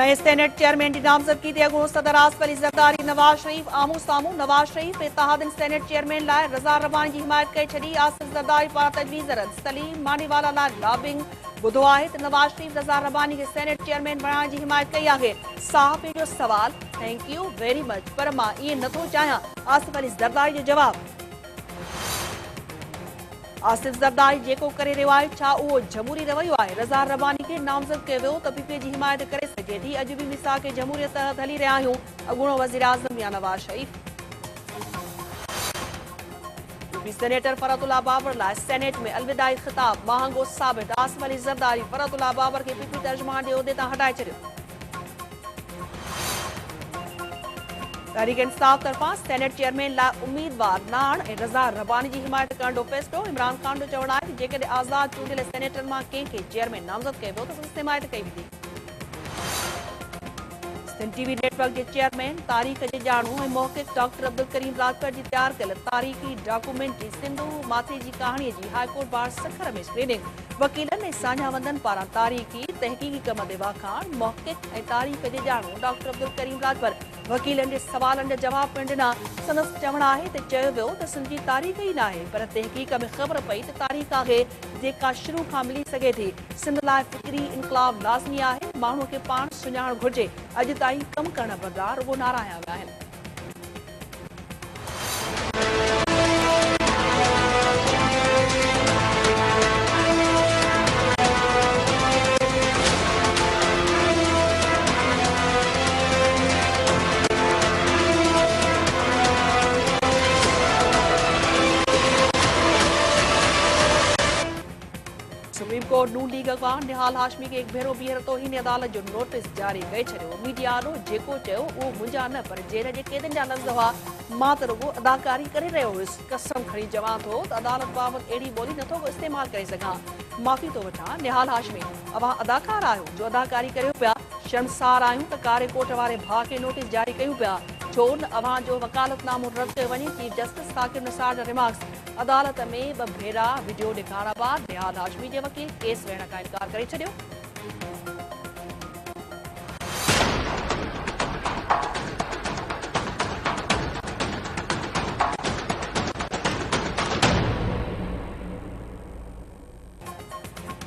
नए senate chairman की नामजदगी ते अॻूणो सदर आसिफ अली ज़रदारी नवाज शरीफ आमू साम्हूं। नवाज शरीफ इत्तेहादिन सेनेट चेयरमैन लाइ रज़ा रबानी की हिमायत करे छॾी। आसिफ ज़रदारी पारां तजवीज़ रद्द। सलीम मानीवाला लाइ लॉबिंग। ॿुधो आहे त नवाज शरीफ रज़ा रबानी खे सेनेट चेयरमैन बणाइण जी हिमायत कई आहे। साहिब जो सवाल, थैंक यू वेरी मच, पर मां ईअं नथो चाहियां। आसिफ अली ज़रदारी जो जवाब, आसिफ ज़रदारी जेको करे रहियो आहे छा उहो जमहूरी रवैयो आहे? रज़ा रबानी खे नामज़द कयो वियो त पीपीए जी हिमायत करे सघे थी। अॼु बि मिसाक जमहूरियत तहत हली रहिया आहियूं। अॻूणो वज़ीर आज़म या नवाज शरीफ। सेनेटर फरतुल्लाह बाबर लाइ सेनेट में अलविदाई ख़िताब महांगो साबित। आसिफ अली ज़रदारी फरतुल्लाह बाबर खे पीपी तर्जुमान जे उहिदे तां हटाए छॾियो। तहरीक इंसाफ़ तरफ़ां सेनेट चेयरमैन लाइ उम्मीदवार नाण ऐं रज़ा रबानी जी हिमायत करण जो फ़ैसिलो। इमरान ख़ान जो चवणु आहे त जेकॾहिं आज़ाद चूंडियल सेनेटर मां कंहिंखे चेयरमैन नामज़द कयो वियो त संदसि हिमायत कई वेंदी। सिंध टीवी नेटवर्क के चेयरमैन तारीख़ के ॼाणू ऐं मोहक़िक़ डॉक्टर अब्दुल करीम राजपूत जी तैयार कयल तारीख़ी डॉक्यूमेंट्री सिंधु माथे जी कहाणीअ जी हाईकोर्ट बार सखर में स्क्रीनिंग। वकीलनि ऐं साझावंदनि पारां तारीख़ी तहक़ीक़ी कम ते वाखाण। मोहक़िक़ ऐं तारीख़ जे ॼाणू डॉक्टर अब्दुल करीम राजपूत वकीलनि जे सवालनि जा जवाब पिणु ॾिना। संदसि चवणु आहे त चयो वियो त सिंध जी तारीख़ ई न आहे, पर तहक़ीक़ में ख़बर पई त तारीख़ आहे जेका शुरू खां मिली सघे थी। सिंध लाइ फ़िक्री इनक़लाब लाज़मी आहे। माण्हूअ खे पाण सुञाणणु घुरिजे। अॼु ताईं कमु करण बदिरां रुॻो नारा हया विया आहिनि। सुप्रीम कोर्ट नून लीग अॻवान निहाल हाशमी खे हिकु भेरो ॿीहर तौहीन अदालत जो नोटिस जारी करे छॾियो। मीडिया वारो जेको चयो उहो मुंहिंजा न पर जेल जे क़ैदियुनि जा लफ़्ज़ हुआ। मां त रुॻो अदाकारी करे रहियो हुयुसि। कसम खणी चवां थो त अदालत बाबति अहिड़ी ॿोली नथो इस्तेमालु करे सघां। माफ़ी थो वठां निहाल हाशमी, अव्हां अदाकार आहियो जो अदाकारी करियो पिया। शर्मसार आहियूं त कारे कोट वारे भाउ खे नोटिस जारी कयूं पिया। छो न अव्हां जो वकालतनामो रद्द कयो वञे। चीफ जस्टिस साकिब निसार जा रिमार्क्स। अदालत में ॿ भेरा वीडियो ॾेखारण बाद निहाल हाशमी जे वकील केस वेहण खां इनकार करे छॾियो।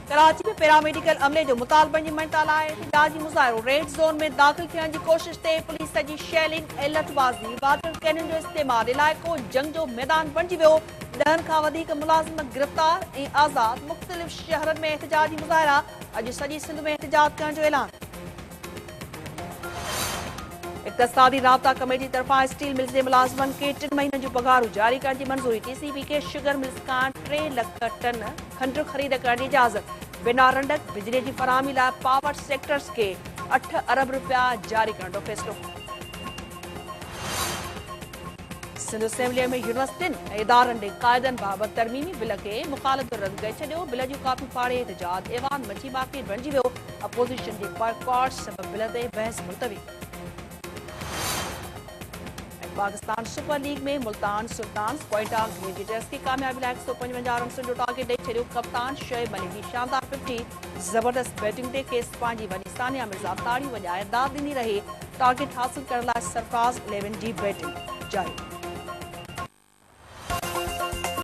कराची में पैरामेडिकल अमले जो मुतालबनि जी मञता लाइ एहतिजाजी मुज़ाहिरो। रेड ज़ोन में दाख़िल थियण जी कोशिश ते पुलिस जी शेलिंग ऐं लठबाज़ी। वाटर कैनन जो इस्तेमालु। इलाइक़ो जंग जो मैदान बणिजी वियो। 10 खां वधीक मुलाज़िम गिरफ़्तार ऐं आज़ाद। मुख़्तलिफ़ शहरनि में एहतिजाजी मुज़ाहिरा। अॼु सॼी सिंध में एहतिजाज करण जो ऐलान। इक़्तिसादी राब्ता कमेटी तरफ़ां स्टील मिल्स जे मुलाज़िमनि खे 3 महीननि जूं पघारूं जारी करण जी मंज़ूरी। टीसीबी खे शुगर मिल्स खां 3 लख टन खंडु ख़रीद करण जी इजाज़त। बिना रंडक बिजली जी फराहमी लाइ पावर सेक्टर्स खे 8 अरब रुपया जारी करण जो फ़ैसिलो। सिंध असेंबलीअ में यूनिवर्सिटियुनि ऐं इदारनि ॾे क़ाइदनि बाबति तरमीमी बिल खे मुख़ालिफ़ रद्द करे छॾियो। बिल जूं कापियूं फाड़े एहतिजाज। ऐवान मची मार्केट बणिजी वियो। अपोज़िशन जे बॉयकॉट सबबि बिल ते बहस मुलतवी। पाकिस्तान सुपर लीग में मुल्तान सुल्तान्स क्वेटा ग्लेडिएटर्स की कामयाबी लाइ 155 रन्सुनि जो टारगेट ॾेई छॾियो। कप्तान शोएब अली जी शानदार 50। ज़बरदस्त बैटिंग ते खेसि पंहिंजी वॾी सानिया मिर्ज़ा ताड़ी वॼाए दाद ॾिनी रही। टारगेट हासिल करण लाइ सरफराज़ 11 जी बैटिंग जारी।